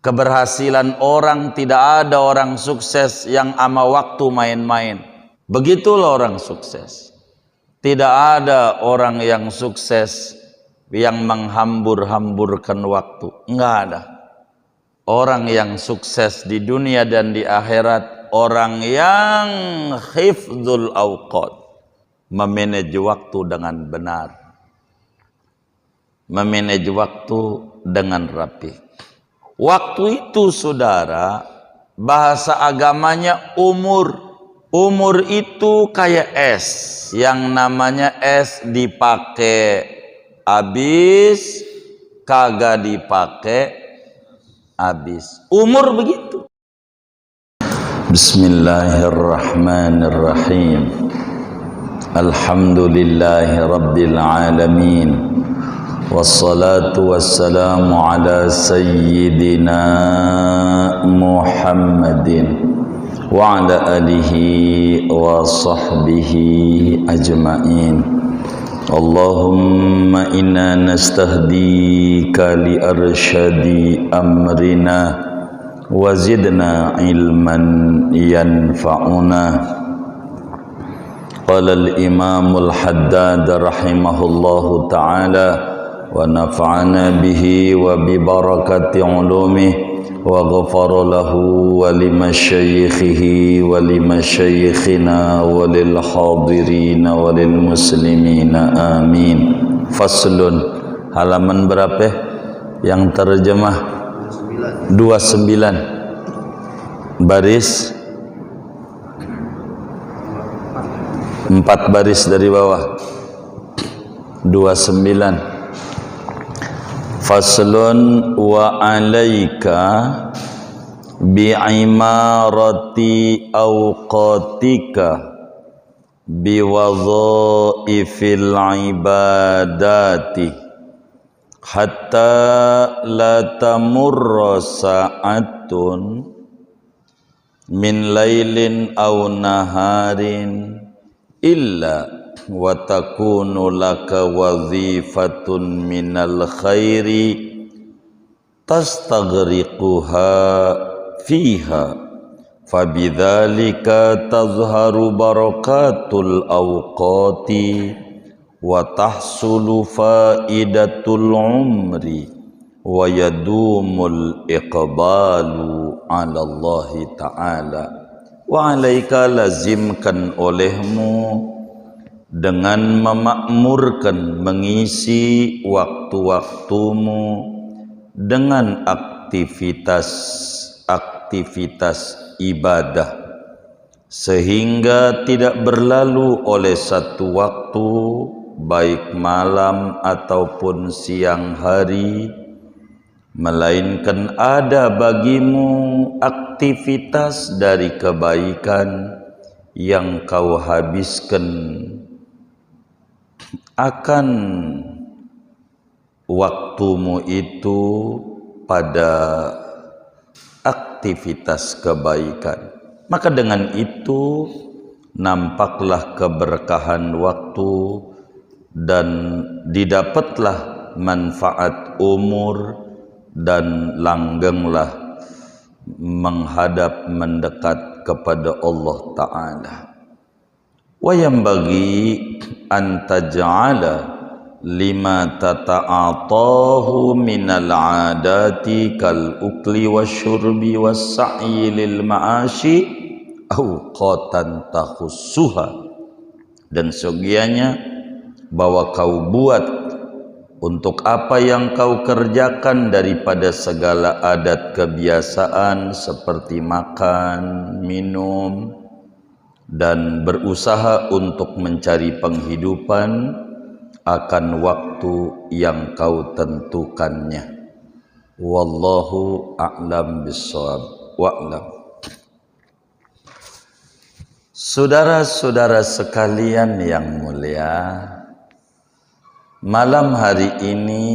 Keberhasilan orang, tidak ada orang sukses yang ama waktu main-main. Begitulah orang sukses. Tidak ada orang yang sukses yang menghambur-hamburkan waktu. Enggak ada. Orang yang sukses di dunia dan di akhirat, orang yang hifdzul awqat, memanage waktu dengan benar, memanage waktu dengan rapi. Waktu itu saudara, bahasa agamanya umur. Umur itu kayak es, yang namanya es dipakai habis, kagak dipakai habis. Umur begitu. Bismillahirrahmanirrahim. Alhamdulillahi rabbil alamin. Wassalatu wassalamu ala sayyidina Muhammadin wa ala alihi wa sahbihi ajma'in. Allahumma inna nastahdika li arsyadi amrina wa zidna ilman yanfa'una. Qala al-imamul haddad rahimahullahu ta'ala wa nafa'ana bihi wa bi barakati ulumihi wa ghafara lahu wa limasyayikhihi wa limasyayikhina wa lil hadirina wa lil muslimina amin. Faslun, halaman berapa yang terjemah? 29 baris 4 baris dari bawah 29. Faslun wa alaika bi'imarati awqatika biwadhaifil ibadati hatta la tamurra sa'atun min lailin aw naharin illa wa takunu laka wazifatun minal khairi tastaghriquha fiha fabidzalika tazharu barakatul awqati wa tahsulu faidatul umri wa yadumul iqbalu ala Allah ta'ala. Wa alaika, lazimkan olehmu dengan memakmurkan, mengisi waktu-waktumu dengan aktivitas ibadah, sehingga tidak berlalu oleh satu waktu, baik malam ataupun siang hari, melainkan ada bagimu aktivitas dari kebaikan yang kau habiskan akan waktumu itu pada aktivitas kebaikan. Maka dengan itu nampaklah keberkahan waktu dan didapatlah manfaat umur dan langgenglah menghadap mendekat kepada Allah Ta'ala. Wa yanbaghi an taj'ala lima tata'atahu minal 'adati kal ukli wasyurbi was-sa'yi lil ma'ashi awqatan takhussuha, dan segianya bahwa kau buat untuk apa yang kau kerjakan daripada segala adat kebiasaan seperti makan, minum, dan berusaha untuk mencari penghidupan akan waktu yang kau tentukannya. Wallahu a'lam bishawab. Wa'lam. Saudara-saudara sekalian yang mulia, malam hari ini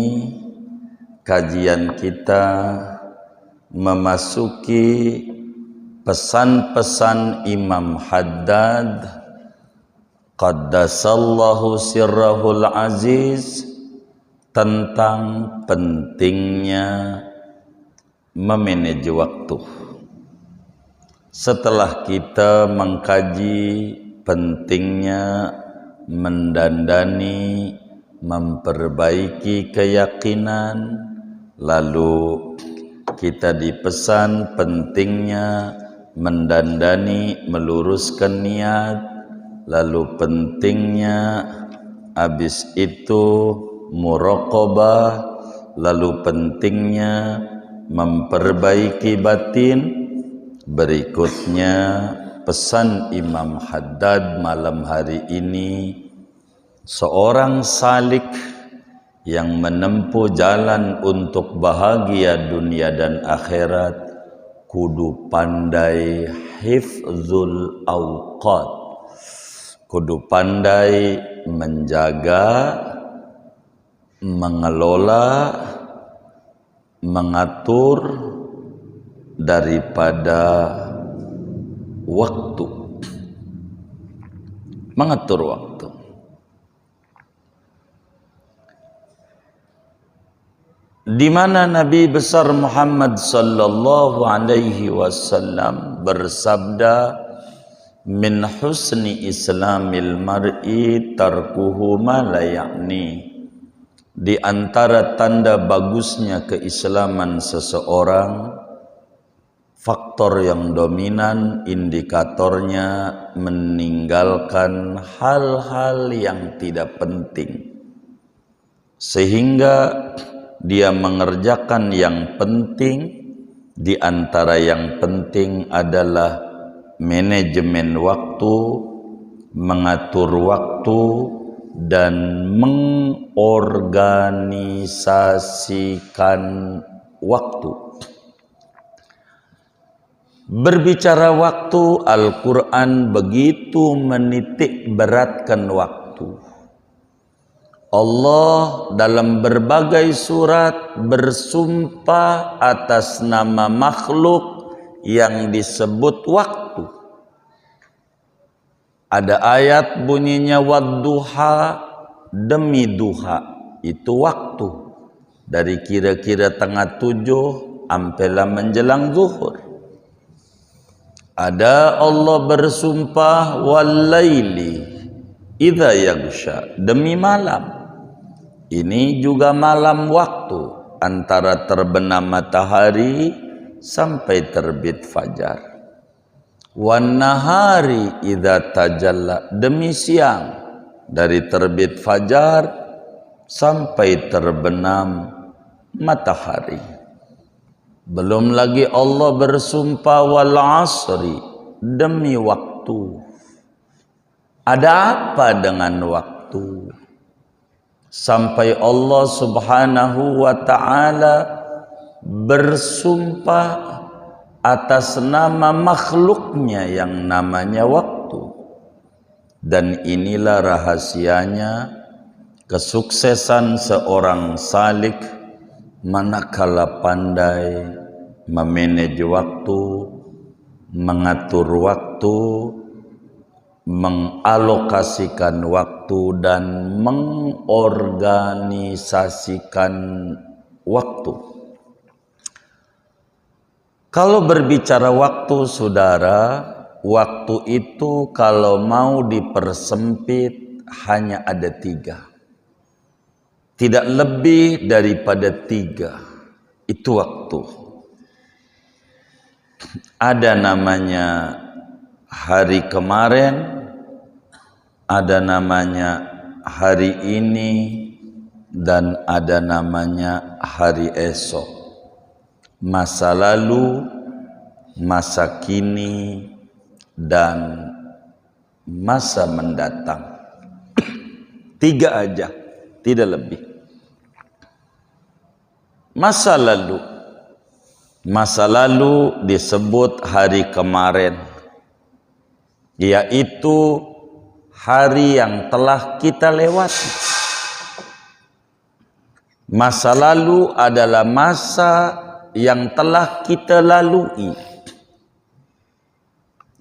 kajian kita memasuki pesan-pesan Imam Haddad qaddasallahu sirrahul aziz tentang pentingnya memanage waktu. Setelah kita mengkaji pentingnya mendandani, memperbaiki keyakinan, lalu kita dipesan pentingnya mendandani, meluruskan niat, lalu pentingnya habis itu muraqabah, lalu pentingnya memperbaiki batin. Berikutnya pesan Imam Haddad malam hari ini, seorang salik yang menempuh jalan untuk bahagia dunia dan akhirat kudu pandai hifzul awqat, kudu pandai menjaga, mengelola, mengatur daripada waktu, mengatur waktu. Di mana Nabi besar Muhammad sallallahu alaihi wasallam bersabda, min husni islamil mar'i tarkuhu ma la ya'ni. Di antara tanda bagusnya keislaman seseorang, faktor yang dominan, indikatornya meninggalkan hal-hal yang tidak penting, sehingga dia mengerjakan yang penting. Di antara yang penting adalah manajemen waktu, mengatur waktu, dan mengorganisasikan waktu. Berbicara waktu, Al-Quran begitu menitik beratkan waktu. Allah dalam berbagai surat bersumpah atas nama makhluk yang disebut waktu. Ada ayat bunyinya wadduha, demi duha, itu waktu. Dari kira-kira tengah 7 sampailah menjelang zuhur. Ada Allah bersumpah wal-laili idza yaghsha, demi malam. Ini juga malam waktu, antara terbenam matahari sampai terbit fajar. Wan nahari idza tajalla, demi siang, dari terbit fajar sampai terbenam matahari. Belum lagi Allah bersumpah wal asri, demi waktu. Ada apa dengan waktu? Sampai Allah subhanahu wa ta'ala bersumpah atas nama makhluknya yang namanya waktu. Dan inilah rahasianya kesuksesan seorang salik, manakala pandai memanage waktu, mengatur waktu, mengalokasikan waktu, dan mengorganisasikan waktu. Kalau berbicara waktu, saudara, waktu itu kalau mau dipersempit hanya ada 3. Tidak lebih daripada 3. Itu waktu. Ada namanya hari kemarin, ada namanya hari ini, dan ada namanya hari esok. Masa lalu, masa kini, dan masa mendatang. 3 aja, tidak lebih. Masa lalu. Masa lalu disebut hari kemarin, yaitu hari yang telah kita lewati. Masa lalu adalah masa yang telah kita lalui.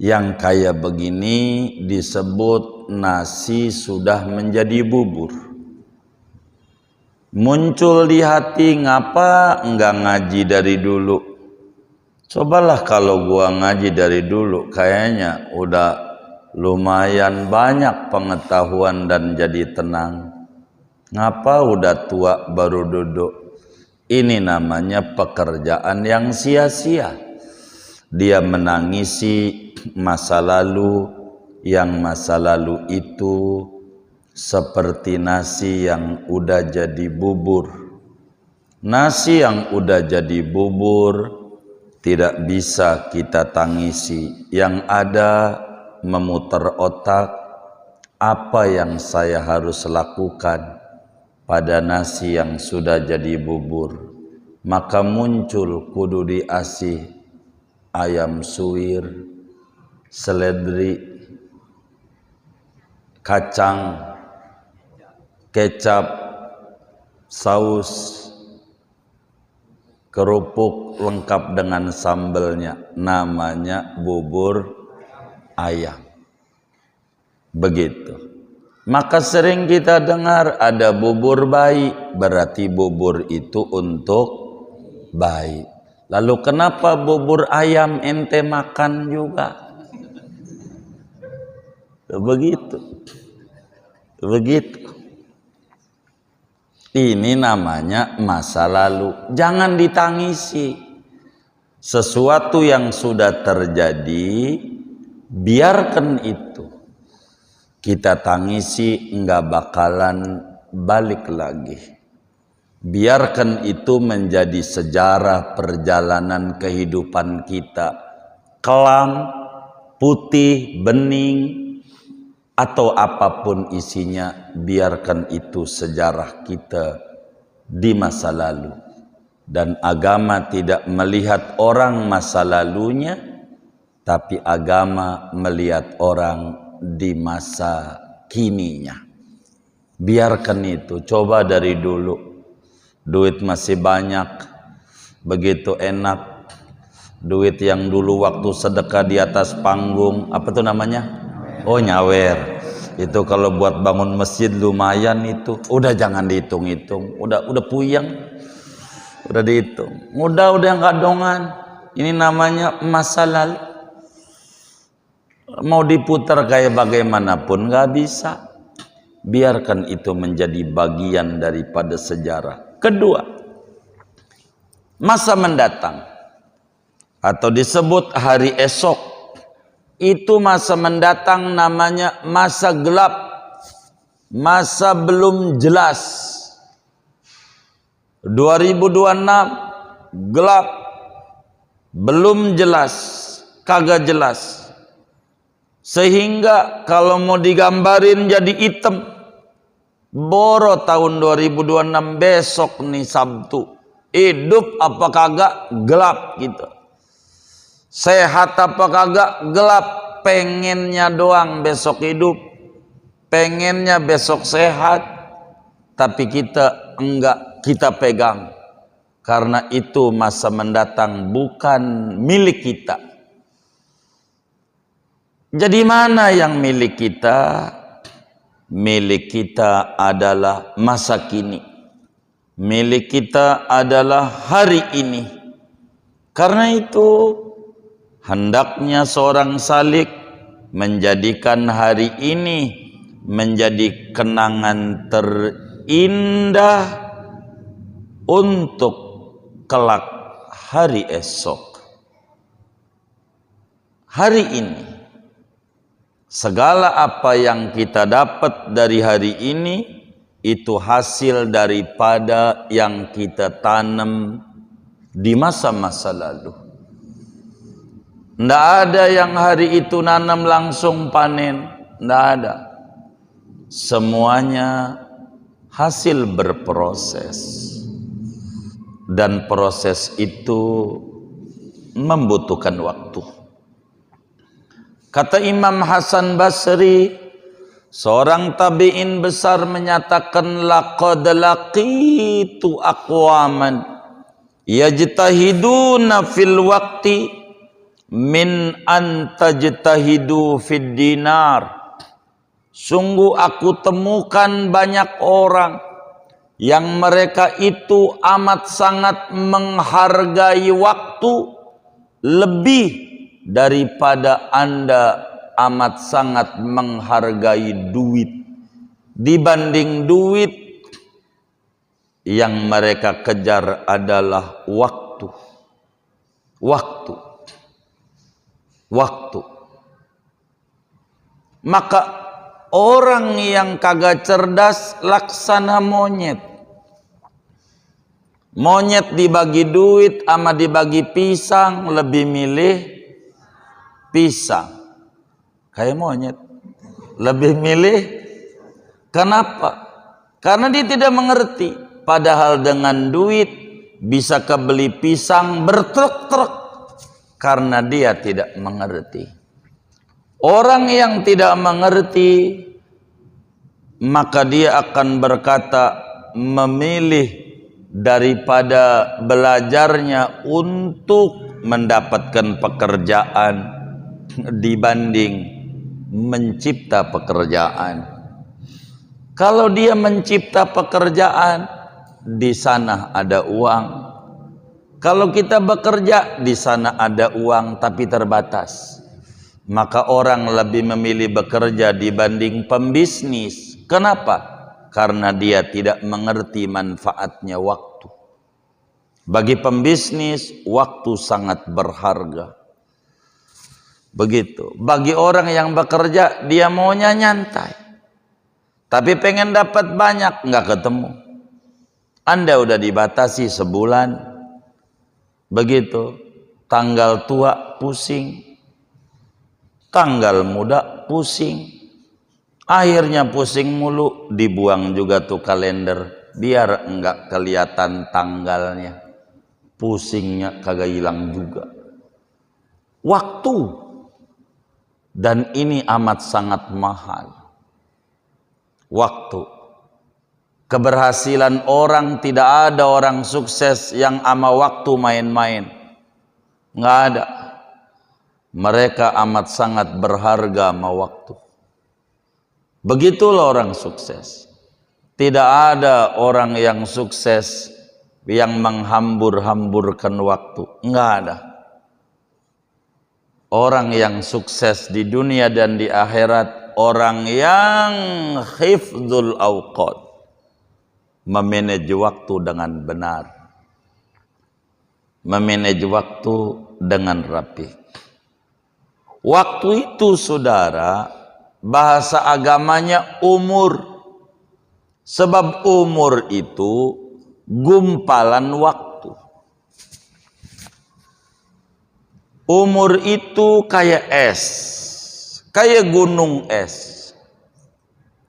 Yang kayak begini disebut nasi sudah menjadi bubur. Muncul di hati, ngapa enggak ngaji dari dulu? Cobalah kalau gua ngaji dari dulu, kayaknya udah lumayan banyak pengetahuan dan jadi tenang. Ngapa udah tua baru duduk? Ini namanya pekerjaan yang sia-sia. Dia menangisi masa lalu, yang masa lalu itu seperti nasi yang udah jadi bubur. Nasi yang udah jadi bubur tidak bisa kita tangisi. Yang ada memutar otak, apa yang saya harus lakukan pada nasi yang sudah jadi bubur. Maka muncul kudu diasih ayam suwir, seledri, kacang, kecap, saus, kerupuk lengkap dengan sambelnya, namanya bubur ayam. Begitu. Maka sering kita dengar ada bubur bayi, berarti bubur itu untuk bayi. Lalu kenapa bubur ayam ente makan juga? Begitu. Begitu. Ini namanya masa lalu. Jangan ditangisi. Sesuatu yang sudah terjadi, biarkan itu. Kita tangisi, enggak bakalan balik lagi. Biarkan itu menjadi sejarah perjalanan kehidupan kita. Kelam, putih, bening, atau apapun isinya, biarkan itu sejarah kita di masa lalu. Dan agama tidak melihat orang masa lalunya, tapi agama melihat orang di masa kininya. Biarkan itu. Coba dari dulu, duit masih banyak, begitu enak. Duit yang dulu waktu sedekah di atas panggung, apa tuh namanya? Oh, nyawer. Itu kalau buat bangun masjid lumayan itu. Udah jangan dihitung-hitung. Udah puyeng. Udah dihitung. Udah enggak dongan. Ini namanya masa lalu. Mau diputar kayak bagaimanapun enggak bisa. Biarkan itu menjadi bagian daripada sejarah. Kedua, masa mendatang atau disebut hari esok. Itu masa mendatang, namanya masa gelap, masa belum jelas. 2026 gelap, belum jelas, kagak jelas. Sehingga kalau mau digambarin jadi hitam. Boro tahun 2026 besok nih Sabtu. Hidup apa kagak, gelap gitu. Sehat apa kagak, gelap. Pengennya doang besok hidup, pengennya besok sehat, tapi kita enggak, kita pegang. Karena itu masa mendatang bukan milik kita. Jadi mana yang milik kita? Milik kita adalah masa kini. Milik kita adalah hari ini. Karena itu hendaknya seorang salik menjadikan hari ini menjadi kenangan terindah untuk kelak hari esok. Hari ini, segala apa yang kita dapat dari hari ini itu hasil daripada yang kita tanam di masa-masa lalu. Tidak ada yang hari itu nanam langsung panen. Tidak ada. Semuanya hasil berproses. Dan proses itu membutuhkan waktu. Kata Imam Hasan Basri, seorang tabi'in besar menyatakan, laqad laqitu aqwaman yajtahiduna fil waqti min antajtahidu fid dinar. Sungguh aku temukan banyak orang yang mereka itu amat sangat menghargai waktu, lebih daripada Anda amat sangat menghargai duit. Dibanding duit, yang mereka kejar adalah waktu. Waktu. Maka orang yang kagak cerdas laksana monyet. Monyet dibagi duit sama dibagi pisang, lebih milih pisang. Kayak monyet. Lebih milih. Kenapa? Karena dia tidak mengerti. Padahal dengan duit bisa kebeli pisang bertruk-truk. Karena dia tidak mengerti. Orang yang tidak mengerti, maka dia akan berkata memilih daripada belajarnya untuk mendapatkan pekerjaan dibanding mencipta pekerjaan. Kalau dia mencipta pekerjaan, di sana ada uang. Kalau kita bekerja, di sana ada uang tapi terbatas. Maka orang lebih memilih bekerja dibanding pembisnis. Kenapa? Karena dia tidak mengerti manfaatnya waktu. Bagi pembisnis, waktu sangat berharga. Begitu. Bagi orang yang bekerja, dia maunya nyantai. Tapi pengen dapat banyak, nggak ketemu. Anda udah dibatasi sebulan. Begitu. Tanggal tua pusing. Tanggal muda pusing. Akhirnya pusing mulu, dibuang juga tuh kalender biar enggak kelihatan tanggalnya. Pusingnya kagak hilang juga. Waktu. Dan ini amat sangat mahal. Waktu. Keberhasilan orang, tidak ada orang sukses yang ama waktu main-main. Enggak ada. Mereka amat sangat berharga sama waktu. Begitulah orang sukses. Tidak ada orang yang sukses yang menghambur-hamburkan waktu. Enggak ada. Orang yang sukses di dunia dan di akhirat, orang yang hifdzul awqat, memanage waktu dengan benar, memanage waktu dengan rapi. Waktu itu, saudara, bahasa agamanya umur. Sebab umur itu gumpalan waktu. Umur itu kayak es, kayak gunung es.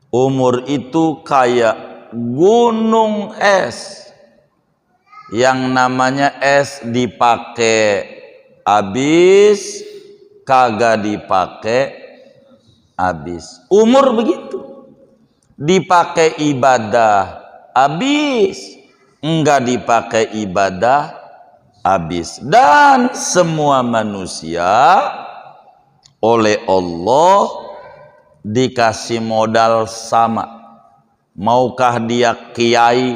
Umur itu kayak gunung es. Yang namanya es dipakai habis, kagak dipakai habis. Umur begitu. Dipakai ibadah habis, enggak dipakai ibadah habis. Dan semua manusia oleh Allah dikasih modal sama. Maukah dia kiai,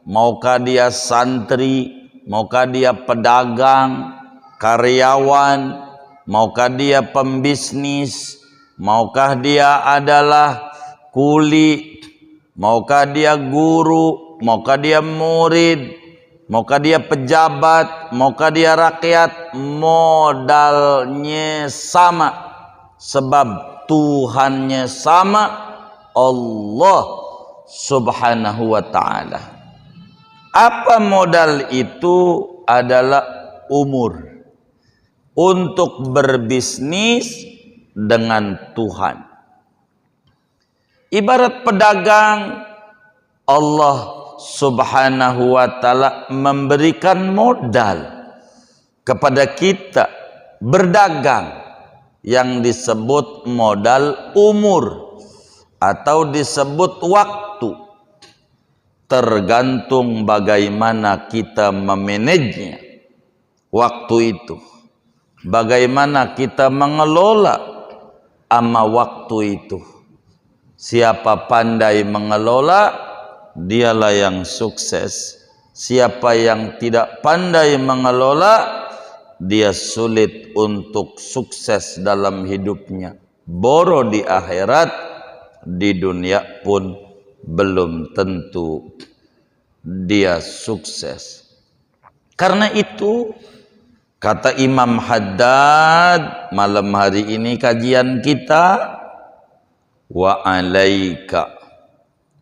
maukah dia santri, maukah dia pedagang, karyawan, maukah dia pembisnis, maukah dia adalah kuli, maukah dia guru, maukah dia murid, maukah dia pejabat, maukah dia rakyat, modalnya sama. Sebab Tuhannya sama, Allah subhanahu wa ta'ala. Apa modal itu? Adalah umur. Untuk berbisnis dengan Tuhan. Ibarat pedagang, Allah subhanahu wa ta'ala memberikan modal kepada kita berdagang yang disebut modal umur atau disebut waktu. Tergantung bagaimana kita memanagenya waktu itu, bagaimana kita mengelola ama waktu itu. Siapa pandai mengelola, dialah yang sukses. Siapa yang tidak pandai mengelola, dia sulit untuk sukses dalam hidupnya. Boro di akhirat, di dunia pun belum tentu dia sukses. Karena itu, kata Imam Haddad, malam hari ini kajian kita, wa alaika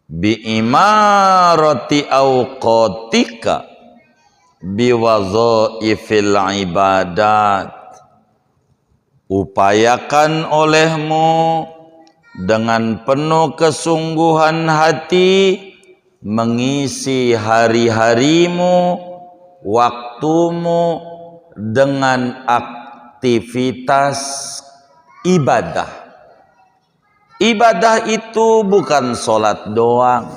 bi imarati awqatika bi wadhaifil ibadat. Upayakan olehmu dengan penuh kesungguhan hati mengisi hari-harimu, waktumu dengan aktivitas ibadah. Ibadah itu bukan sholat doang.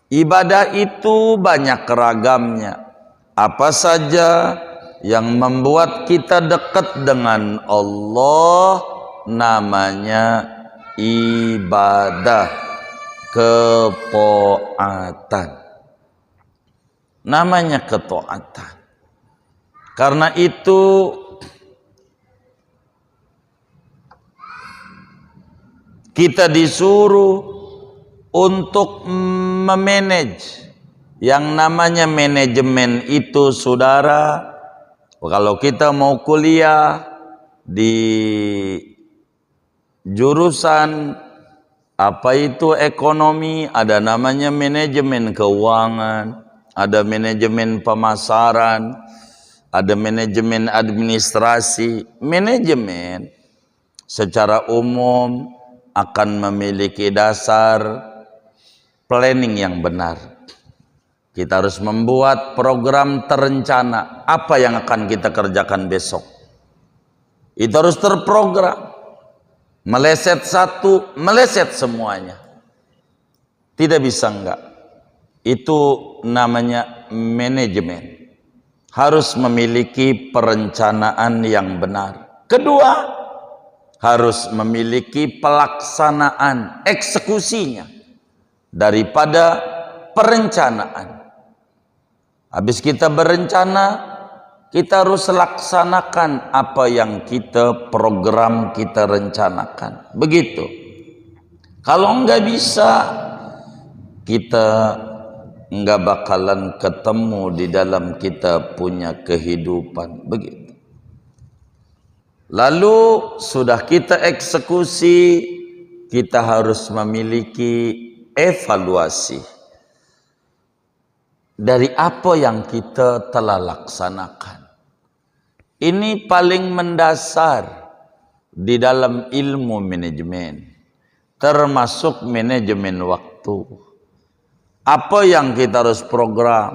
Ibadah itu banyak ragamnya. Apa saja yang membuat kita dekat dengan Allah namanya ibadah, ketaatan. Namanya ketaatan. Karena itu kita disuruh untuk memanage. Yang namanya manajemen itu, saudara, kalau kita mau kuliah di jurusan apa itu ekonomi, ada namanya manajemen keuangan, ada manajemen pemasaran, ada manajemen administrasi. Manajemen secara umum akan memiliki dasar planning yang benar. Kita harus membuat program terencana apa yang akan kita kerjakan besok. Itu harus terprogram. Meleset satu, meleset semuanya. Tidak bisa enggak. Itu namanya manajemen. Harus memiliki perencanaan yang benar. Kedua, harus memiliki pelaksanaan, eksekusinya daripada perencanaan. Habis kita berencana, kita harus laksanakan apa yang kita program, kita rencanakan. Begitu. Kalau enggak bisa, kita enggak bakalan ketemu di dalam kita punya kehidupan. Begitu. Lalu sudah kita eksekusi, kita harus memiliki evaluasi dari apa yang kita telah laksanakan. Ini paling mendasar di dalam ilmu manajemen, termasuk manajemen waktu. Apa yang kita harus program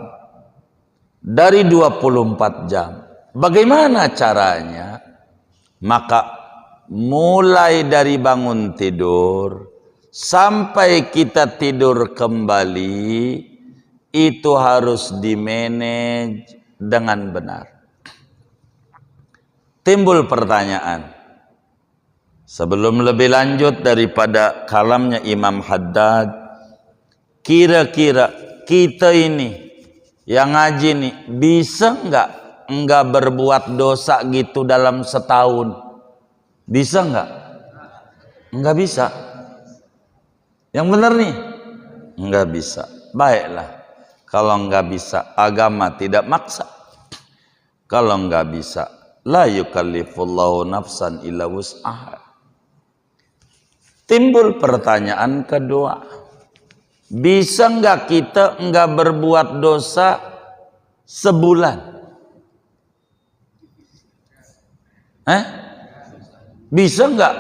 dari 24 jam. Bagaimana caranya? Maka mulai dari bangun tidur sampai kita tidur kembali, itu harus dimanage dengan benar. Timbul pertanyaan, sebelum lebih lanjut daripada kalamnya Imam Haddad, kira-kira kita ini yang ngaji nih bisa enggak berbuat dosa gitu dalam setahun? Bisa enggak? Enggak bisa. Yang benar nih, enggak bisa. Baiklah, kalau enggak bisa, agama tidak maksa. Kalau enggak bisa, la yukallifullahu nafsan illa wus'aha. Timbul pertanyaan kedua, bisa enggak kita enggak berbuat dosa sebulan? Bisa enggak?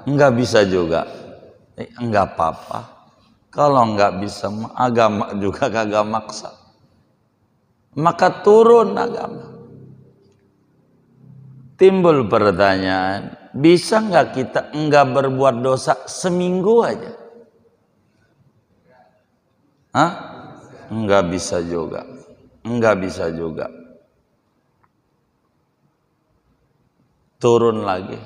Enggak bisa juga. Enggak apa-apa. Kalau enggak bisa, agama juga kagak maksa. Maka turun agama. Timbul pertanyaan, bisa enggak kita enggak berbuat dosa seminggu aja? Enggak bisa juga. Enggak bisa juga. Turun lagi.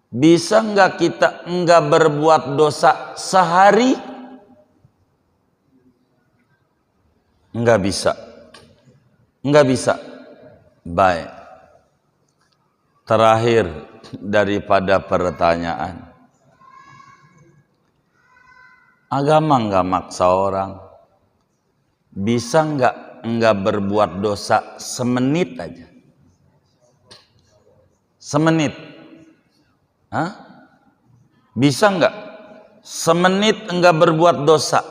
Bisa enggak kita enggak berbuat dosa sehari? Enggak bisa. Enggak bisa. Baik. Terakhir daripada pertanyaan. Agama nggak maksa orang. Bisa nggak berbuat dosa semenit aja? Semenit? Hah? Bisa nggak? Semenit enggak berbuat dosa?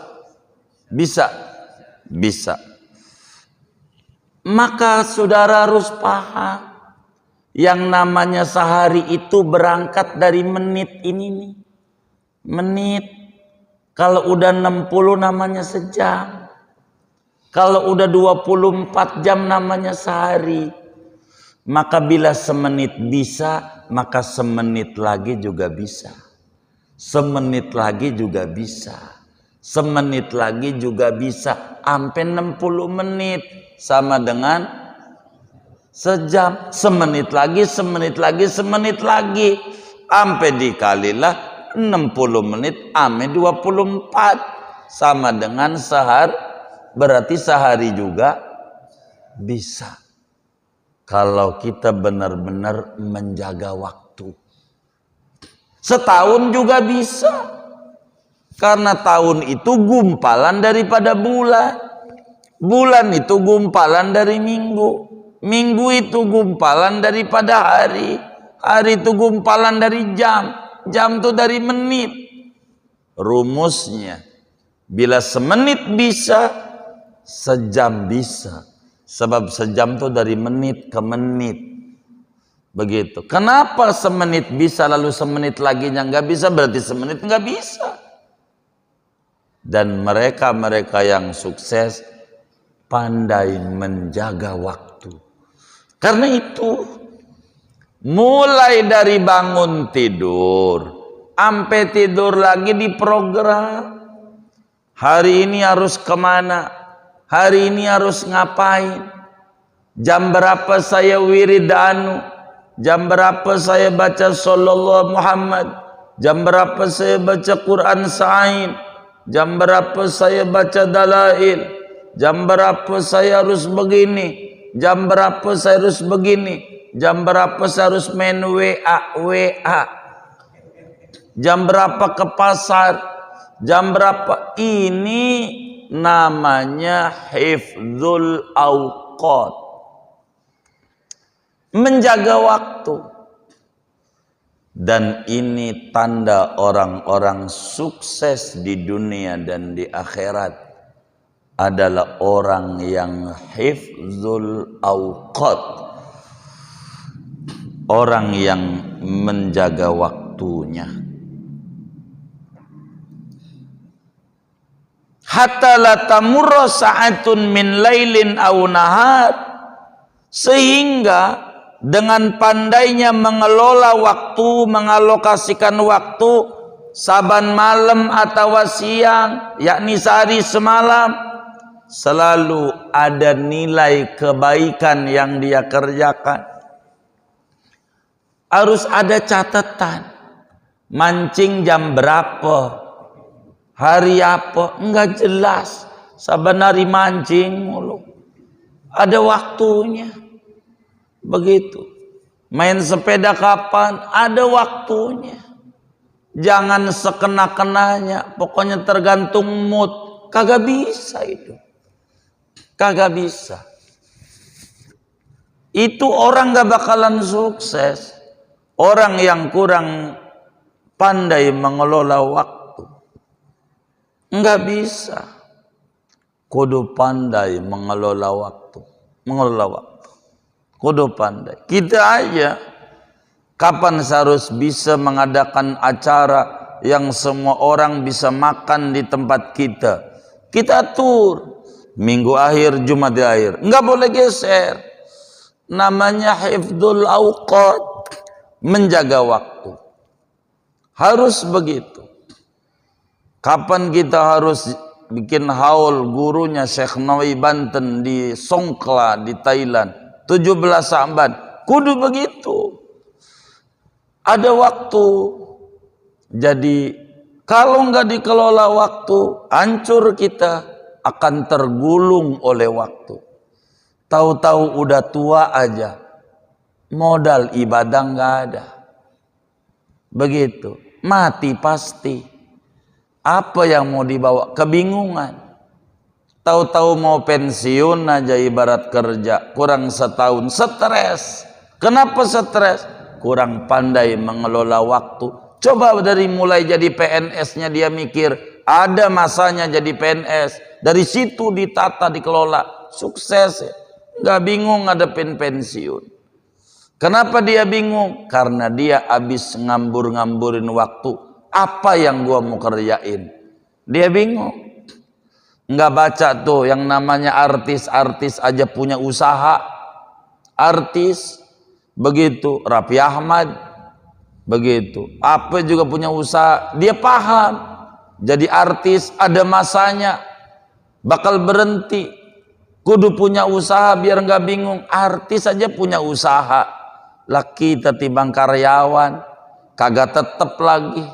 Bisa? Bisa. Maka saudara harus paham. Yang namanya sehari itu berangkat dari menit ini nih. Menit. Kalau udah 60 namanya sejam. Kalau udah 24 jam namanya sehari. Maka bila semenit bisa, maka semenit lagi juga bisa. Semenit lagi juga bisa. Semenit lagi juga bisa. Sampai 60 menit. Sama dengan sejam. Semenit lagi, semenit lagi, semenit lagi. Sampai dikalilah 60 menit ame 24. Sama dengan sehari. Berarti sehari juga bisa. Kalau kita benar-benar menjaga waktu. Setahun juga bisa. Karena tahun itu gumpalan daripada bulan. Bulan itu gumpalan dari minggu. Minggu itu gumpalan daripada hari. Hari itu gumpalan dari jam. Jam itu dari menit. Rumusnya, bila semenit bisa, sejam bisa. Sebab sejam itu dari menit ke menit. Begitu. Kenapa semenit bisa lalu semenit lagi yang nggak bisa? Berarti semenit nggak bisa. Dan mereka-mereka yang sukses pandai menjaga waktu. Karena itu, mulai dari bangun tidur, sampai tidur lagi diprogram. Hari ini harus kemana? Hari ini harus ngapain? Jam berapa saya wirid anu? Jam berapa saya baca sallallahu Muhammad? Jam berapa saya baca Quran Sa'in? Jam berapa saya baca dalail? Jam berapa saya harus begini? Jam berapa saya harus begini? Jam berapa saya harus main WA? Jam berapa ke pasar? Jam berapa? Ini namanya hifdzul awqat. Menjaga waktu. Dan ini tanda orang-orang sukses di dunia dan di akhirat adalah orang yang hifdzul awqat. Orang yang menjaga waktunya. Hatta la tamurra sa'atun min lailin aw nahar, sehingga dengan pandainya mengelola waktu, mengalokasikan waktu saban malam atau siang, yakni sehari semalam, selalu ada nilai kebaikan yang dia kerjakan. Harus ada catatan. Mancing jam berapa? Hari apa? Enggak jelas. Saban hari mancing mulu. Ada waktunya. Begitu. Main sepeda kapan? Ada waktunya. Jangan sekena-kenanya. Pokoknya tergantung mood. Kagak bisa itu. Kagak bisa. Itu orang gak bakalan sukses. Orang yang kurang pandai mengelola waktu. Enggak bisa. Kudu pandai mengelola waktu. Mengelola waktu. Kudu pandai. Kita aja kapan seharus bisa mengadakan acara yang semua orang bisa makan di tempat kita. Kita atur. Minggu akhir, Jumat di akhir. Enggak boleh geser. Namanya hifdzul awqat. Menjaga waktu. Harus begitu. Kapan kita harus bikin haul gurunya Syekh Nawawi Banten di Songkla di Thailand 17 Sa'ban, kudu begitu. Ada waktu. Jadi kalau nggak dikelola waktu, hancur kita, akan tergulung oleh waktu. Tahu-tahu udah tua aja, modal ibadah nggak ada. Begitu, mati pasti. Apa yang mau dibawa? Kebingungan. Tahu-tahu mau pensiun aja ibarat kerja, kurang setahun, stres. Kenapa stres? Kurang pandai mengelola waktu. Coba dari mulai jadi PNS-nya dia mikir, ada masanya jadi PNS. Dari situ ditata, dikelola, sukses. Nggak bingung ngadepin pensiun. Kenapa dia bingung? Karena dia habis ngambur-ngamburin waktu. Apa yang gua mau kerjain? Dia bingung. Nggak baca tuh yang namanya artis-artis aja punya usaha. Artis begitu, Raffi Ahmad begitu, apa juga punya usaha. Dia paham jadi artis ada masanya, bakal berhenti. Kudu punya usaha biar nggak bingung. Artis aja punya usaha, lah kita timbang karyawan kagak tetep lagi,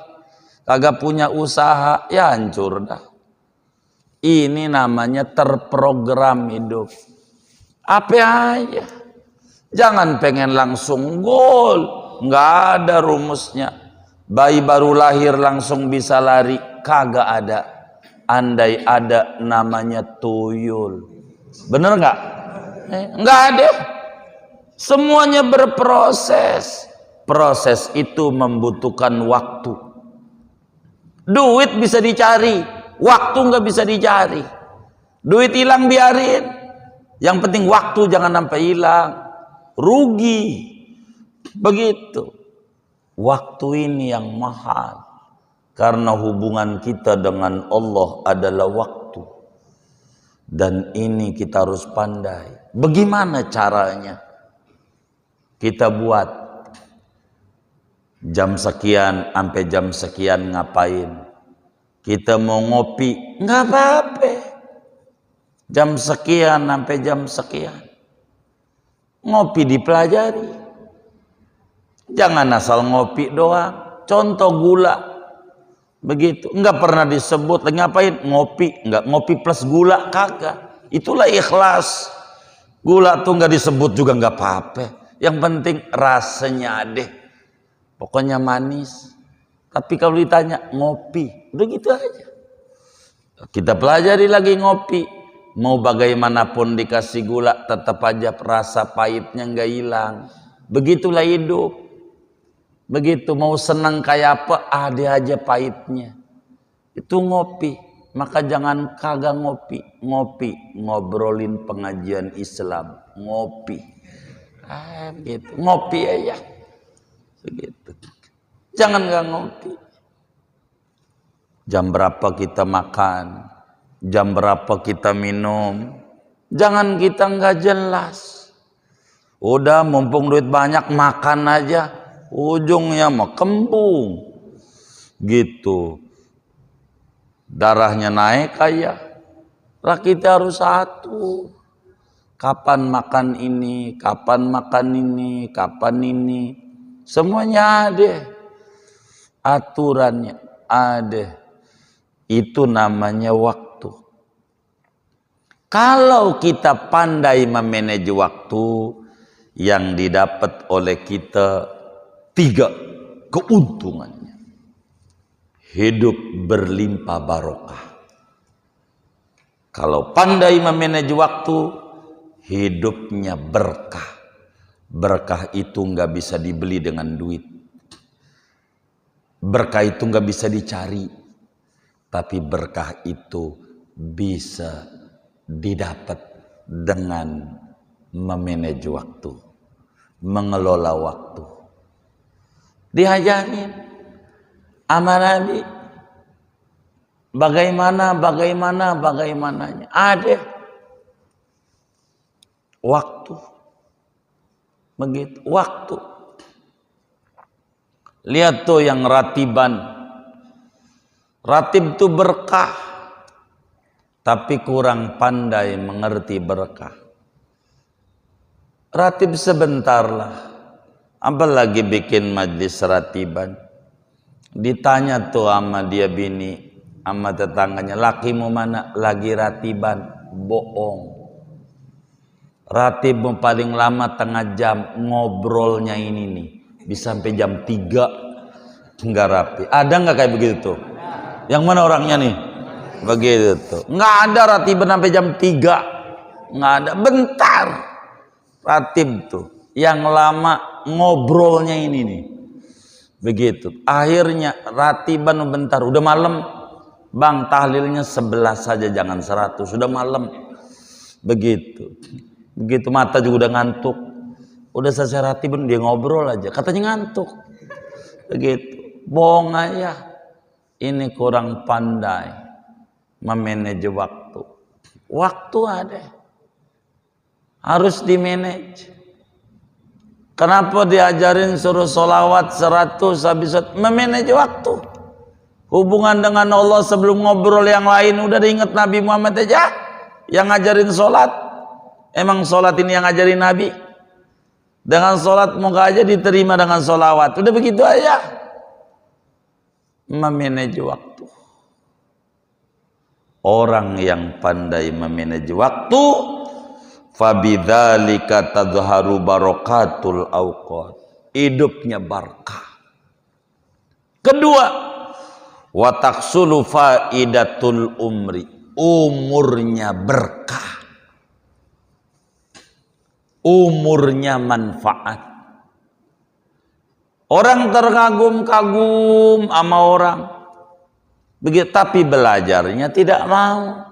kagak punya usaha, ya hancur dah. Ini namanya terprogram hidup. Apa aja. Jangan pengen langsung gol. Nggak ada rumusnya. Bayi baru lahir langsung bisa lari. Kagak ada. Andai ada namanya tuyul. Bener nggak? Nggak ada. Semuanya berproses. Proses itu membutuhkan waktu. Duit bisa dicari. Waktu nggak bisa dicari. Duit hilang biarin. Yang penting waktu jangan sampai hilang. Rugi. Begitu. Waktu ini yang mahal. Karena hubungan kita dengan Allah adalah waktu. Dan ini kita harus pandai. Bagaimana caranya? Kita buat jam sekian sampai jam sekian ngapain? Kita mau ngopi, nggak apa-apa. Jam sekian sampai jam sekian. Ngopi dipelajari. Jangan asal ngopi doang. Contoh gula. Begitu. Nggak pernah disebut. Lagi ngapain? Ngopi. Nggak ngopi plus gula. Kagak. Itulah ikhlas. Gula tuh nggak disebut juga nggak apa-apa. Yang penting rasanya deh. Pokoknya manis. Tapi kalau ditanya ngopi, udah gitu aja. Kita pelajari lagi ngopi. Mau bagaimanapun dikasih gula, tetap aja rasa pahitnya nggak hilang. Begitulah hidup. Begitu mau senang kayak apa, ada aja pahitnya. Itu ngopi. Maka jangan kagak ngopi. Ngopi, ngobrolin pengajian Islam. Ngopi. Gitu. Ngopi aja. Begitu. Jangan nggak ngopi. Jam berapa kita makan, jam berapa kita minum. Jangan kita nggak jelas. Udah mumpung duit banyak makan aja, ujungnya mah kembung. Gitu. Darahnya naik kayak. Lah kita harus satu. Kapan makan ini, kapan makan ini, kapan ini. Semuanya ada. Aturannya ada. Itu namanya waktu. Kalau kita pandai memanage waktu, yang didapat oleh kita 3 keuntungannya. Hidup berlimpah barokah. Kalau pandai memanage waktu, hidupnya berkah. Berkah itu nggak bisa dibeli dengan duit. Berkah itu nggak bisa dicari, tapi berkah itu bisa didapat dengan memanage waktu, mengelola waktu. Diajarin sama Nabi bagaimananya. Ada waktu, begitu waktu. Lihat tuh yang ratiban. Ratib itu berkah. Tapi kurang pandai mengerti berkah. Ratib sebentar lah. Apalagi bikin majlis ratiban. Ditanya tuh sama dia bini, sama tetangganya, lakimu mana? Lagi ratiban. Bohong. Ratib paling lama tengah jam, ngobrolnya ini nih bisa sampai jam 3 nggak rapi. Ada nggak kayak begitu? Yang mana orangnya nih? Begitu. Nggak ada ratib sampai jam 3. Nggak ada. Bentar. Ratib tuh. Yang lama ngobrolnya ini nih. Begitu. Akhirnya ratiban bentar. Udah malam. Bang, tahlilnya 11 saja, jangan 100. Sudah malam. Begitu. Begitu mata juga udah ngantuk. Udah selesai ratiban dia ngobrol aja. Katanya ngantuk. Begitu. Bohong aja. Ini kurang pandai memanage waktu. Waktu ada. Harus dimanage. Kenapa diajarin suruh sholawat 100 habis memanage waktu? Hubungan dengan Allah sebelum ngobrol yang lain udah diingat Nabi Muhammad aja yang ngajarin sholat. Emang sholat ini yang ngajarin Nabi? Dengan sholat moga aja diterima dengan sholawat. Udah begitu aja. Memanage waktu. Orang yang pandai memanage waktu, fabidzalika tadhharu barakatul awqat. Hidupnya berkah. Kedua, wa taksulu faidatul umri. Umurnya berkah. Umurnya manfaat. Orang terkagum-kagum sama orang. Begitu, tapi belajarnya tidak mau.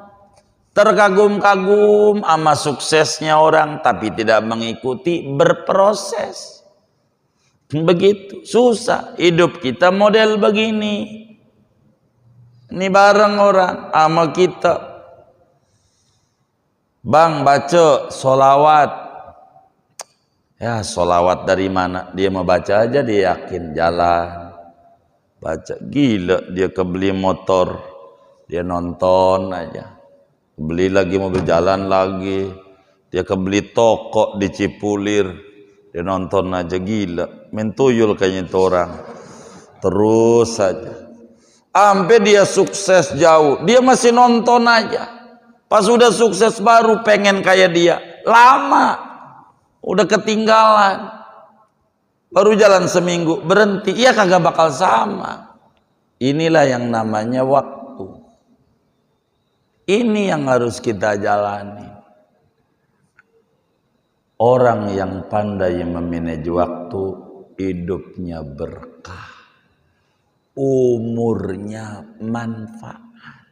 Terkagum-kagum sama suksesnya orang, tapi tidak mengikuti berproses. Begitu, susah. Hidup kita model begini. Ini bareng orang sama kita. Bang, baca sholawat. Ya, sholawat dari mana? Dia mau baca aja, dia yakin jalan. Baca, gila dia kebeli motor. Dia nonton aja. Beli lagi mobil, jalan lagi. Dia kebeli toko di Cipulir. Dia nonton aja, gila. Mentuyul kayaknya itu orang. Terus saja. Sampai dia sukses jauh. Dia masih nonton aja. Pas udah sukses baru pengen kayak dia. Lama. Udah ketinggalan. Baru jalan seminggu berhenti. Iya kagak bakal sama. Inilah yang namanya waktu. Ini yang harus kita jalani. Orang yang pandai memanage waktu, hidupnya berkah. Umurnya manfaat.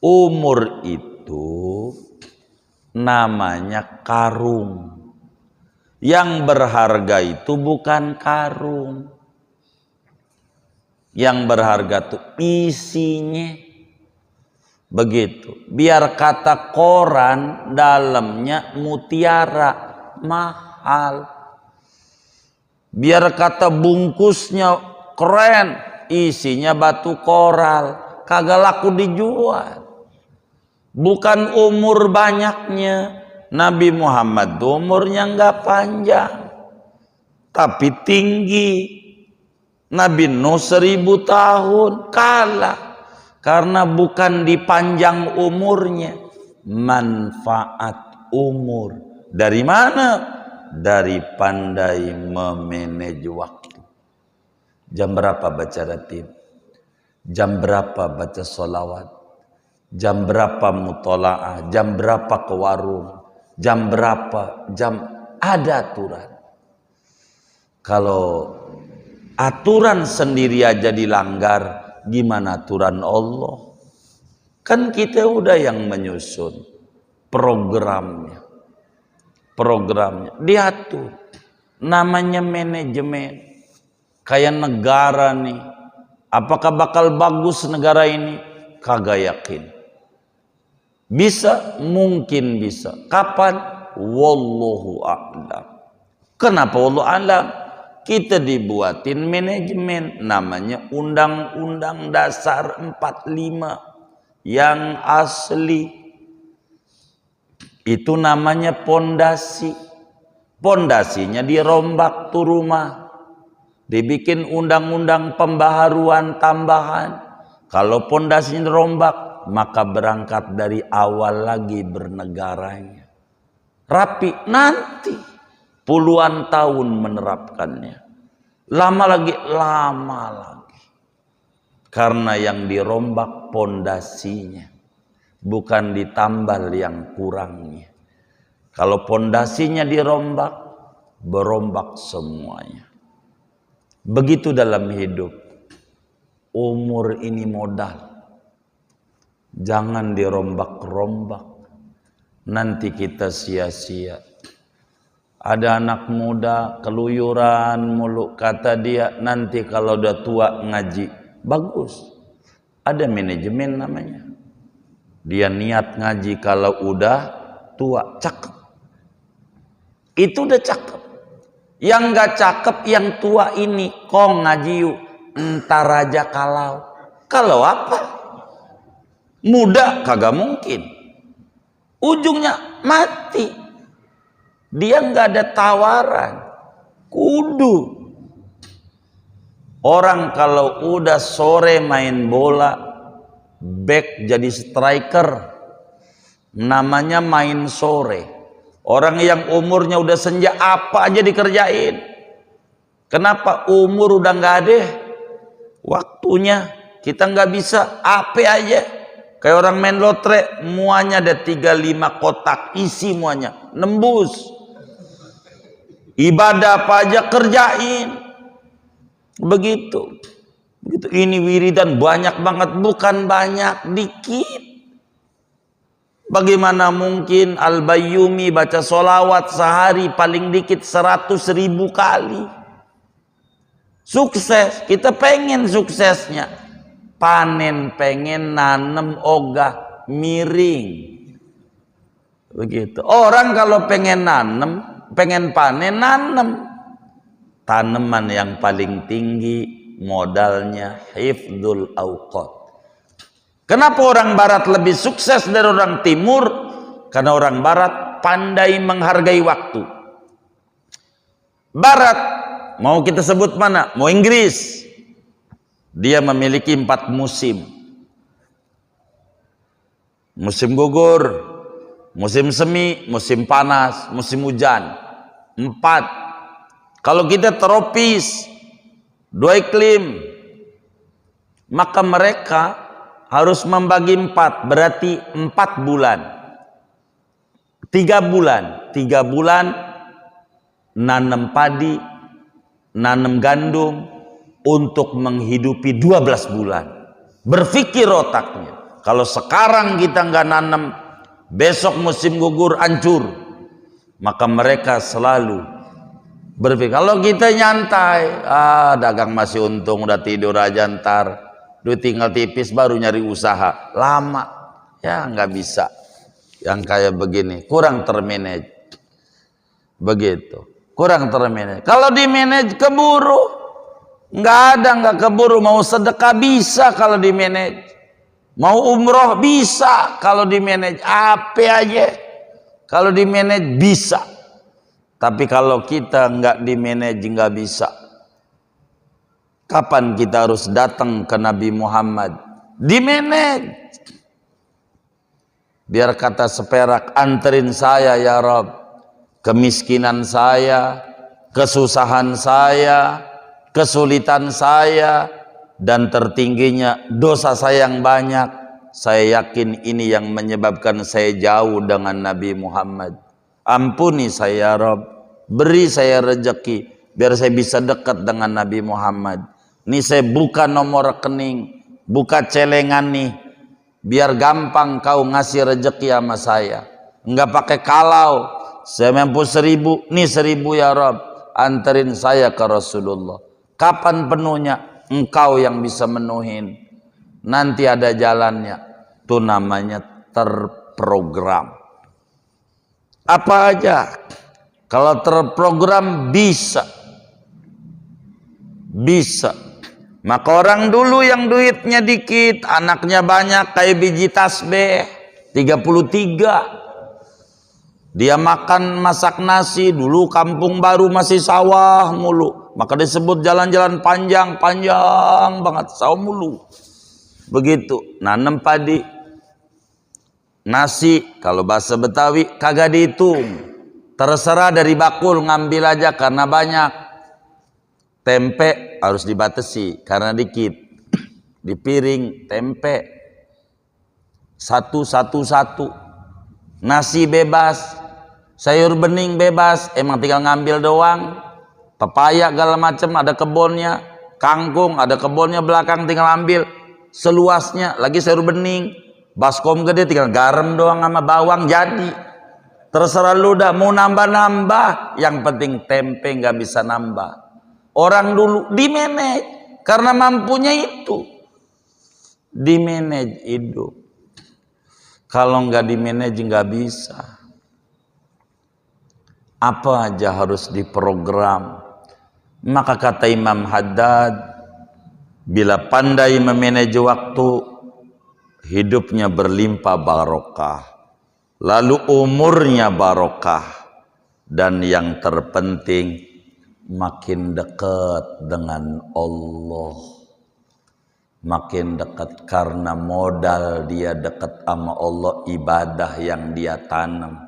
Umur itu namanya karung. Yang berharga itu bukan karung. Yang berharga itu isinya. Begitu. Biar kata koran dalamnya mutiara, mahal. Biar kata bungkusnya keren, isinya batu koral, kagak laku dijual. Bukan umur banyaknya. Nabi Muhammad umurnya nggak panjang, tapi tinggi. Nabi Nuh 1000 tahun kalah, karena bukan dipanjang umurnya, manfaat umur. Dari mana? Dari pandai memanage waktu. Jam berapa baca ratib? Jam berapa baca sholawat? Jam berapa mutola'ah? Jam berapa ke warung? Jam berapa? Jam ada aturan. Kalau aturan sendiri aja dilanggar, gimana aturan Allah? Kan kita udah yang menyusun programnya. Programnya diatur. Namanya manajemen. Kayak negara nih. Apakah bakal bagus negara ini? Kagak yakin. Bisa, mungkin bisa. Kapan? Wallahu a'lam. Kenapa wallahu a'lam? Kita dibuatin manajemen, namanya Undang-Undang Dasar 45 yang asli. Itu namanya pondasi. Pondasinya dirombak tuh rumah. Dibikin undang-undang pembaharuan tambahan. Kalau pondasinya dirombak, maka berangkat dari awal lagi bernegaranya. rapi, nanti puluhan tahun menerapkannya. Lama lagi. Karena yang dirombak pondasinya, bukan ditambal yang kurangnya. Kalau pondasinya dirombak, berombak semuanya. Begitu dalam hidup. Umur ini modal. Jangan dirombak-rombak. Nanti kita sia-sia. Ada anak muda keluyuran mulu, kata dia nanti kalau udah tua ngaji. Bagus. Ada manajemen namanya. Dia niat ngaji kalau udah tua, cakep. Itu udah cakep. Yang gak cakep yang tua ini, kong ngaji yuk, entar aja kalau. Kalau apa? Muda kagak mungkin. Ujungnya mati. Dia nggak ada tawaran. Kudu. Orang kalau udah sore main bola, back jadi striker, namanya main sore. Orang yang umurnya udah senja apa aja dikerjain. Kenapa? Umur udah nggak ada waktunya. Kita nggak bisa apa aja. Kayak orang main lotre, muanya ada 35 kotak, isi muanya, nembus. Ibadah apa aja kerjain. Begitu. Ini wiridan banyak banget, bukan banyak, dikit. Bagaimana mungkin Al-Bayyumi baca sholawat sehari paling dikit 100.000 kali. Sukses, kita pengen suksesnya. Panen pengen, nanem ogah miring. Begitu. Orang kalau pengen nanem, pengen panen, nanem. Tanaman yang paling tinggi modalnya hifdzul awqat. Kenapa orang barat lebih sukses dari orang timur? Karena orang barat pandai menghargai waktu. Barat, mau kita sebut mana? Mau Inggris. Dia memiliki 4 musim. Musim gugur, musim semi, musim panas, musim hujan. 4. Kalau kita tropis, 2 iklim, maka mereka harus membagi 4, berarti 4 bulan. 3 bulan. 3 bulan nanam padi, nanam gandum untuk menghidupi 12 bulan. Berpikir otaknya. Kalau sekarang kita nggak nanam, besok musim gugur hancur. Maka mereka selalu berpikir, kalau kita nyantai, dagang masih untung, udah tidur aja ntar, duit tinggal tipis baru nyari usaha, lama, ya nggak bisa. Yang kayak begini, kurang termanage, begitu, kurang termanage. Kalau di manage keburu, nggak keburu. Mau sedekah bisa kalau di manage, mau umroh bisa kalau di manage, apa aja kalau di manage bisa. Tapi kalau kita nggak di manage nggak bisa. Kapan kita harus datang ke Nabi Muhammad? Di manage. Biar kata seperak, anterin saya ya Rabb. Kemiskinan saya, kesusahan saya, kesulitan saya, dan tertingginya dosa saya yang banyak. Saya yakin ini yang menyebabkan saya jauh dengan Nabi Muhammad. Ampuni saya ya Rabb, beri saya rezeki biar saya bisa dekat dengan Nabi Muhammad. Ini saya buka nomor rekening, buka celengan nih, biar gampang kau ngasih rezeki sama saya. Enggak pakai kalau, saya mampu 1000, nih 1000 ya Rabb, anterin saya ke Rasulullah. Kapan penuhnya? Engkau yang bisa menuhin. Nanti ada jalannya. Itu namanya terprogram. Apa aja kalau terprogram bisa Maka orang dulu yang duitnya dikit, anaknya banyak kayak biji tasbih 33, dia makan masak nasi. Dulu kampung baru masih sawah mulu, maka disebut jalan-jalan panjang banget, sawah mulu. Begitu nanam padi, nasi kalau bahasa Betawi kagak dihitung, Terserah dari bakul ngambil aja karena banyak. Tempe harus dibatasi karena dikit. Di piring tempe satu. Nasi bebas, sayur bening bebas, emang tinggal ngambil doang. Pepaya segala macam ada kebunnya, kangkung ada kebunnya belakang tinggal ambil seluasnya. Lagi sayur bening, baskom gede tinggal garam doang sama bawang jadi. Terserah lu dah mau nambah-nambah, yang penting tempe nggak bisa nambah. Orang dulu di manage karena mampunya itu. Di manage hidup. Kalau nggak di manage nggak bisa. Apa aja harus diprogram. Maka kata Imam Haddad, bila pandai memanage waktu, hidupnya berlimpah barokah. Lalu umurnya barokah. Dan yang terpenting, makin dekat dengan Allah. Makin dekat karena modal dia dekat sama Allah, ibadah yang dia tanam.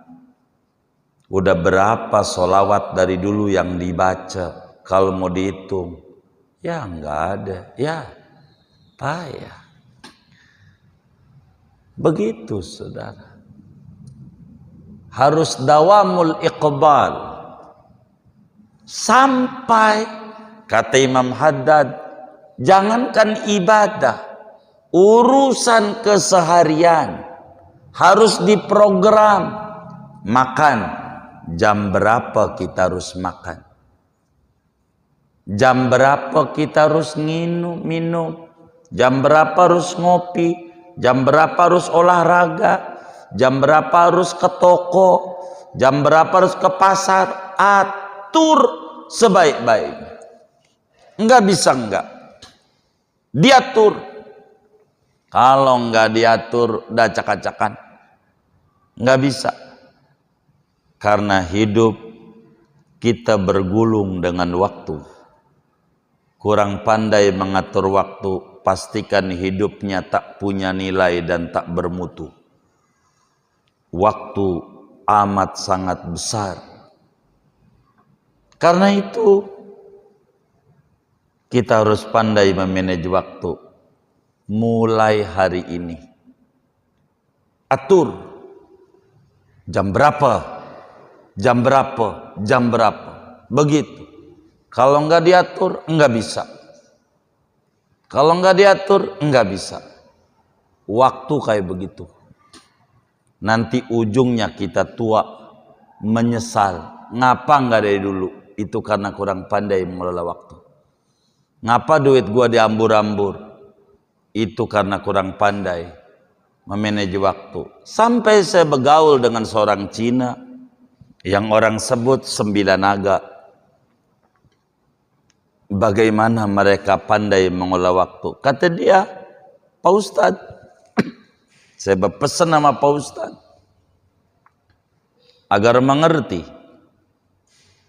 Udah berapa solawat dari dulu yang dibaca? Kalau mau dihitung, ya nggak ada, ya payah. Begitu saudara. Harus dawamul iqbal. Sampai, kata Imam Haddad, jangankan ibadah, urusan keseharian harus diprogram. Makan, jam berapa kita harus makan? Jam berapa kita harus minum? Jam berapa harus ngopi? Jam berapa harus olahraga? Jam berapa harus ke toko? Jam berapa harus ke pasar? Atur sebaik-baiknya. Enggak bisa enggak. Diatur. Kalau enggak diatur, udah acak-acakan. Enggak bisa. Karena hidup kita bergulung dengan waktu. Kurang pandai mengatur waktu, pastikan hidupnya tak punya nilai dan tak bermutu. Waktu amat sangat besar. Karena itu, kita harus pandai memanage waktu. Mulai hari ini. Atur. Jam berapa? Jam berapa? Jam berapa? Begitu. Kalau enggak diatur, enggak bisa. Kalau enggak diatur, enggak bisa. Waktu kayak begitu. Nanti ujungnya kita tua, menyesal. Ngapa enggak dari dulu? Itu karena kurang pandai mengelola waktu. Ngapa duit gua diambur-ambur? Itu karena kurang pandai memanage waktu. Sampai saya bergaul dengan seorang Cina yang orang sebut 9 naga. Bagaimana mereka pandai mengolah waktu? Kata dia, Pak Ustadz, saya berpesan sama Pak Ustadz agar mengerti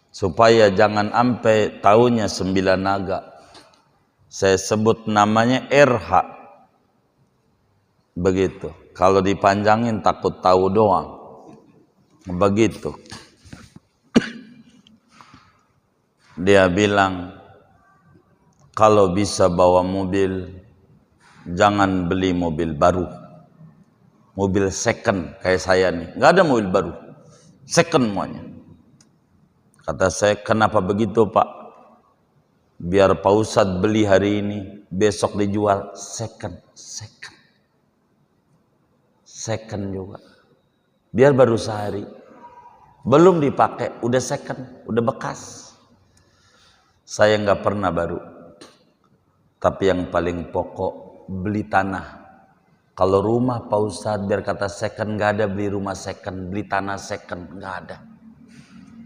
supaya jangan sampai tahunya 9 naga. Saya sebut namanya RH. Begitu. Kalau dipanjangin takut tahu doang. Begitu. Dia bilang, kalau bisa bawa mobil, jangan beli mobil baru. Mobil second kayak saya nih. Nggak ada mobil baru. Second semuanya. Kata saya, kenapa begitu Pak? Biar Pak Ustadz beli hari ini, besok dijual second. Second juga. Biar baru sehari. Belum dipakai, udah second, udah bekas. Saya nggak pernah baru. Tapi yang paling pokok, beli tanah. Kalau rumah Pak Ustadz, biar kata second, nggak ada beli rumah second, beli tanah second, nggak ada.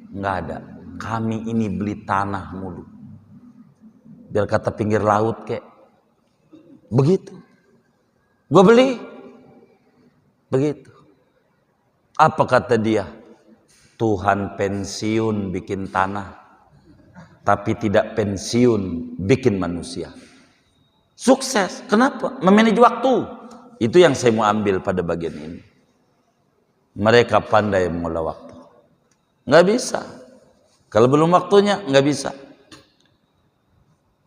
Nggak ada. Kami ini beli tanah mulu. Biar kata pinggir laut kek. Begitu. Gue beli. Begitu. Apa kata dia? Tuhan pensiun bikin tanah, tapi tidak pensiun bikin manusia. Sukses. Kenapa? Memanage waktu. Itu yang saya mau ambil pada bagian ini. Mereka pandai mengelola waktu. Nggak bisa. Kalau belum waktunya, nggak bisa.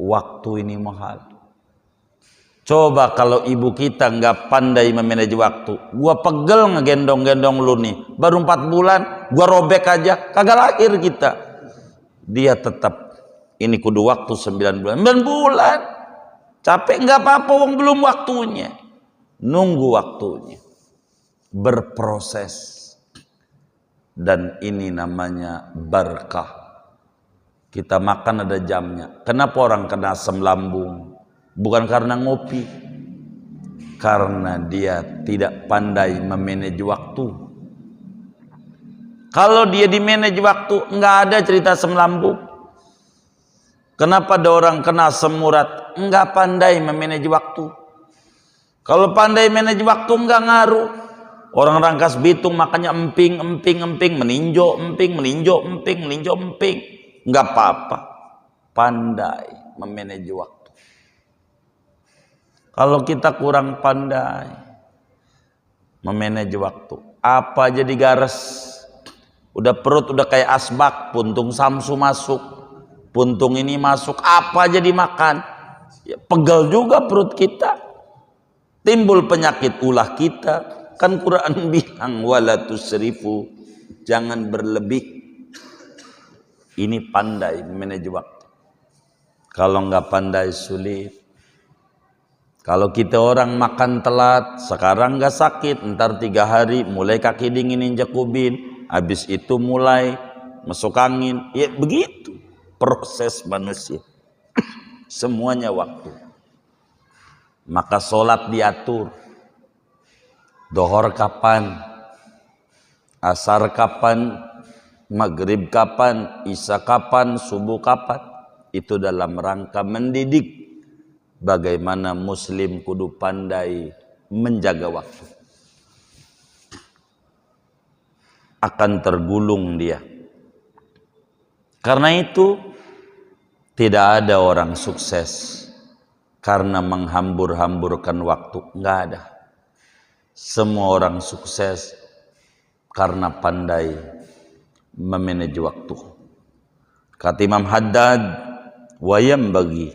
Waktu ini mahal. Coba kalau ibu kita nggak pandai memanage waktu, gua pegel ngegendong-gendong lu nih, baru 4 bulan, gua robek aja, kagak lahir kita. Dia tetap, ini kudu waktu 9 bulan, 9 bulan, capek nggak apa-apa, wong belum waktunya. Nunggu waktunya, berproses. Dan ini namanya berkah. Kita makan ada jamnya. Kenapa orang kena asam lambung? Bukan karena ngopi, karena dia tidak pandai memanage waktu. Kalau dia di manage waktu, nggak ada cerita asam lambung. Kenapa ada orang kena asam urat? Nggak pandai memanage waktu. Kalau pandai manage waktu nggak ngaruh. Orang Rangkas Bitung makanya emping, meninjau, emping. Nggak apa-apa. Pandai memanage waktu. Kalau kita kurang pandai memanage waktu, apa aja digares. Udah perut udah kayak asbak, puntung samsu masuk, puntung ini masuk, apa aja dimakan. Ya, pegel juga perut kita. Timbul penyakit ulah kita. Kan Quran bilang wala tusrifu, jangan berlebih. Ini pandai manage waktu. Kalau nggak pandai sulit. Kalau kita orang makan telat, sekarang nggak sakit, ntar 3 hari mulai kaki dingin injak ubin, habis itu mulai masuk angin. Ya begitu proses manusia. Semuanya waktu. Maka sholat diatur. Dohor kapan, asar kapan, maghrib kapan, isya kapan, subuh kapan. Itu dalam rangka mendidik bagaimana muslim kudu pandai menjaga waktu. Akan tergulung dia. Karena itu tidak ada orang sukses karena menghambur-hamburkan waktu. Nggak ada. Semua orang sukses karena pandai memanage waktu. Kata Imam Haddad, wayam bagi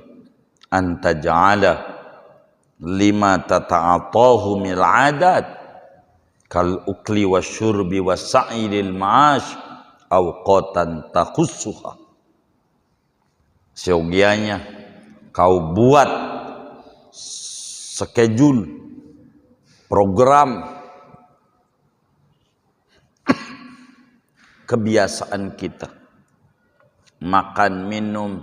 antaja'ala lima tata'atahu mil adat kal ukli wa syurbi wa sa'ilil ma'ash awqatan takhussuha. Seyogianya kau buat schedule, program, kebiasaan kita, makan, minum,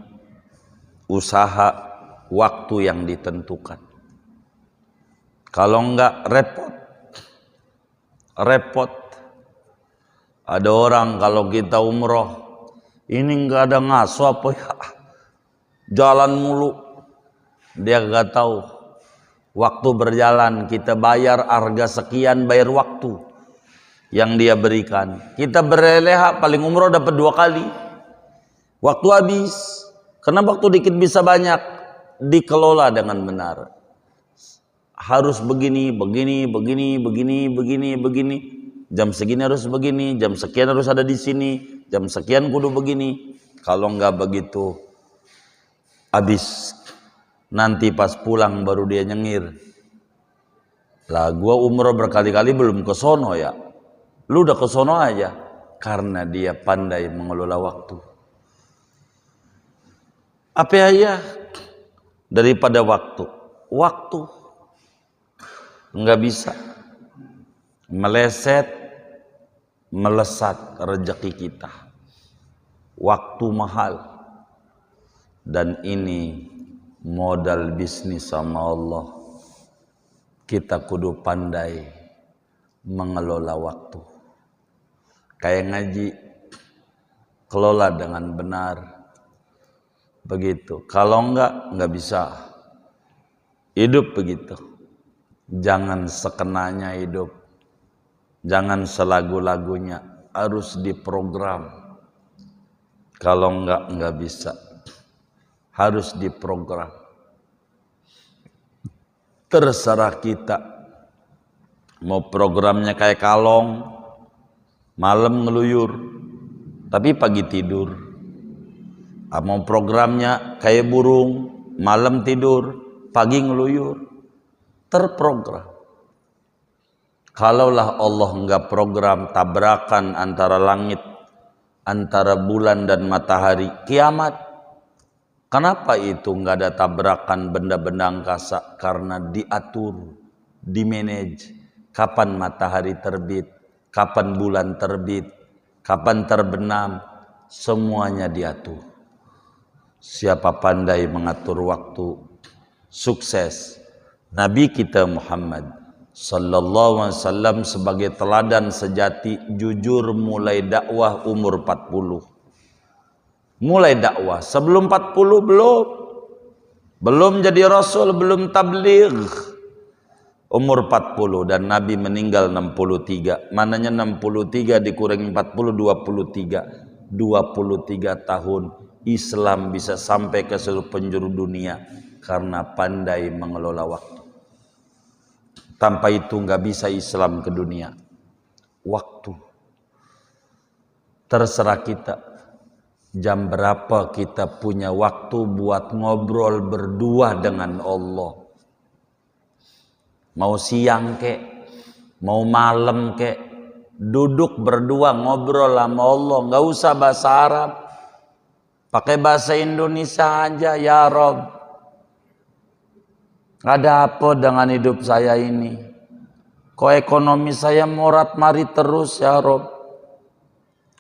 usaha, waktu yang ditentukan. Kalau enggak repot. Ada orang kalau kita umroh, ini enggak ada ngaso apa ya, jalan mulu, dia enggak tahu. Waktu berjalan, kita bayar harga sekian, bayar waktu yang dia berikan. Kita bereleha paling umroh dapat 2 kali. Waktu habis. Karena waktu dikit bisa banyak. Dikelola dengan benar. Harus begini. Jam segini harus begini, jam sekian harus ada di sini, jam sekian kudu begini. Kalau enggak begitu, habis. Nanti pas pulang baru dia nyengir. Lah gua umroh berkali-kali belum ke sono ya. Lu udah ke sono aja. Karena dia pandai mengelola waktu. Apa ya daripada waktu? Waktu nggak bisa meleset, melesat rezeki kita. Waktu mahal. Dan ini modal bisnis sama Allah. Kita kudu pandai mengelola waktu. Kayak ngaji, kelola dengan benar. Begitu. Kalau enggak bisa. Hidup begitu. Jangan sekenanya hidup. Jangan selagu-lagunya. Harus diprogram. Kalau enggak bisa. Harus diprogram. Terserah kita. Mau programnya kayak kalong, malam ngeluyur, tapi pagi tidur. Mau programnya kayak burung, malam tidur, pagi ngeluyur. Terprogram. Kalaulah Allah enggak program tabrakan antara langit, antara bulan dan matahari, kiamat. Kenapa itu enggak ada tabrakan benda-benda angkasa? Karena diatur, dimanage. Kapan matahari terbit, kapan bulan terbit, kapan terbenam, semuanya diatur. Siapa pandai mengatur waktu, sukses. Nabi kita Muhammad sallallahu alaihi wasallam sebagai teladan sejati, jujur mulai dakwah umur 40. Mulai dakwah sebelum 40 belum jadi rasul, belum tabligh. Umur 40 dan Nabi meninggal 63. Mananya 63 dikurangi 40, 23. 23 tahun Islam bisa sampai ke seluruh penjuru dunia karena pandai mengelola waktu. Tanpa itu nggak bisa Islam ke dunia. Waktu. Terserah kita. Jam berapa kita punya waktu buat ngobrol berdua dengan Allah. Mau siang kek, mau malam kek, duduk berdua ngobrol sama Allah. Nggak usah bahasa Arab. Pakai bahasa Indonesia aja, ya Rob. Ada apa dengan hidup saya ini? Kok ekonomi saya morat-marit terus, ya Rob?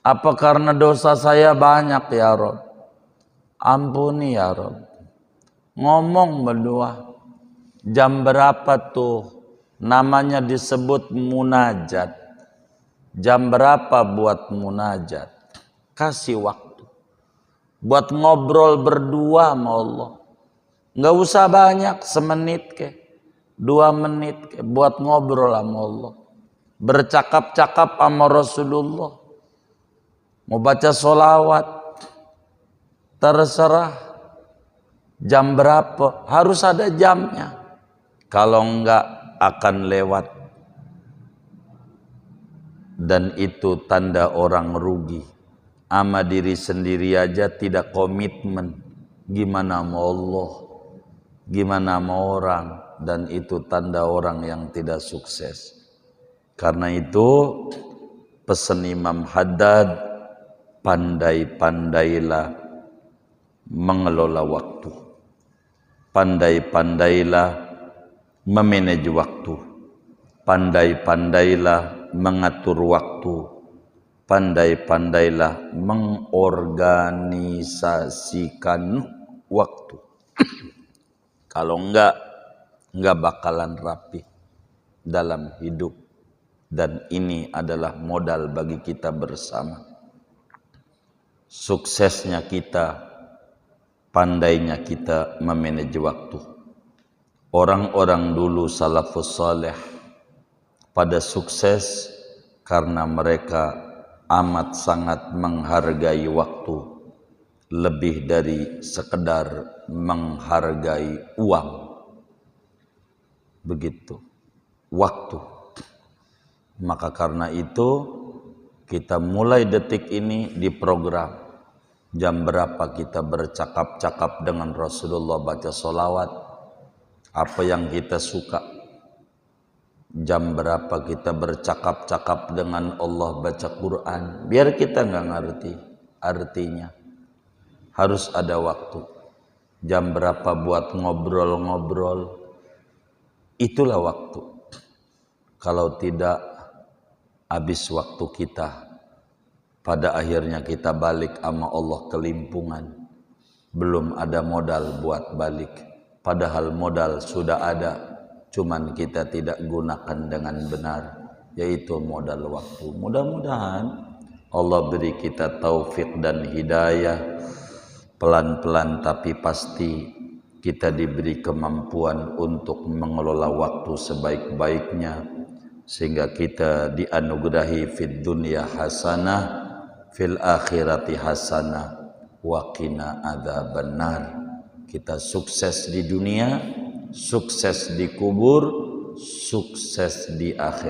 Apa karena dosa saya banyak, ya Rob? Ampuni, ya Rob. Ngomong berdua. Jam berapa tuh? Namanya disebut munajat. Jam berapa buat munajat? Kasih waktu. Buat ngobrol berdua sama Allah. Nggak usah banyak, semenit ke, 2 menit ke, buat ngobrol sama Allah. Bercakap-cakap sama Rasulullah. Mau baca sholawat, terserah. Jam berapa? Harus ada jamnya. Kalau enggak akan lewat. Dan itu tanda orang rugi. Ama diri sendiri aja tidak komitmen. Gimana mau Allah? Gimana mau orang? Dan itu tanda orang yang tidak sukses. Karena itu pesan Imam Haddad, pandai-pandailah mengelola waktu. Pandai-pandailah memanage waktu. Pandai-pandailah mengatur waktu. Pandai-pandailah mengorganisasikan waktu. Kalau enggak bakalan rapi dalam hidup. Dan ini adalah modal bagi kita bersama. Suksesnya kita, pandainya kita memanage waktu. Orang-orang dulu salafus saleh pada sukses karena mereka amat sangat menghargai waktu lebih dari sekedar menghargai uang. Begitu waktu. Maka karena itu kita mulai detik ini diprogram. Jam berapa kita bercakap-cakap dengan Rasulullah, baca sholawat, apa yang kita suka. Jam berapa kita bercakap-cakap dengan Allah, baca Quran. Biar kita nggak ngerti artinya. Harus ada waktu. Jam berapa buat ngobrol-ngobrol. Itulah waktu. Kalau tidak, habis waktu kita. Pada akhirnya kita balik sama Allah kelimpungan. Belum ada modal buat balik. Padahal modal sudah ada. Cuman kita tidak gunakan dengan benar. Yaitu modal waktu. Mudah-mudahan Allah beri kita taufik dan hidayah. Pelan-pelan tapi pasti kita diberi kemampuan untuk mengelola waktu sebaik-baiknya. Sehingga kita dianugerahi fid dunya hasanah. Fil akhirati hasanah wa qina adzabannar. Kita sukses di dunia, sukses di kubur, sukses di akhirat.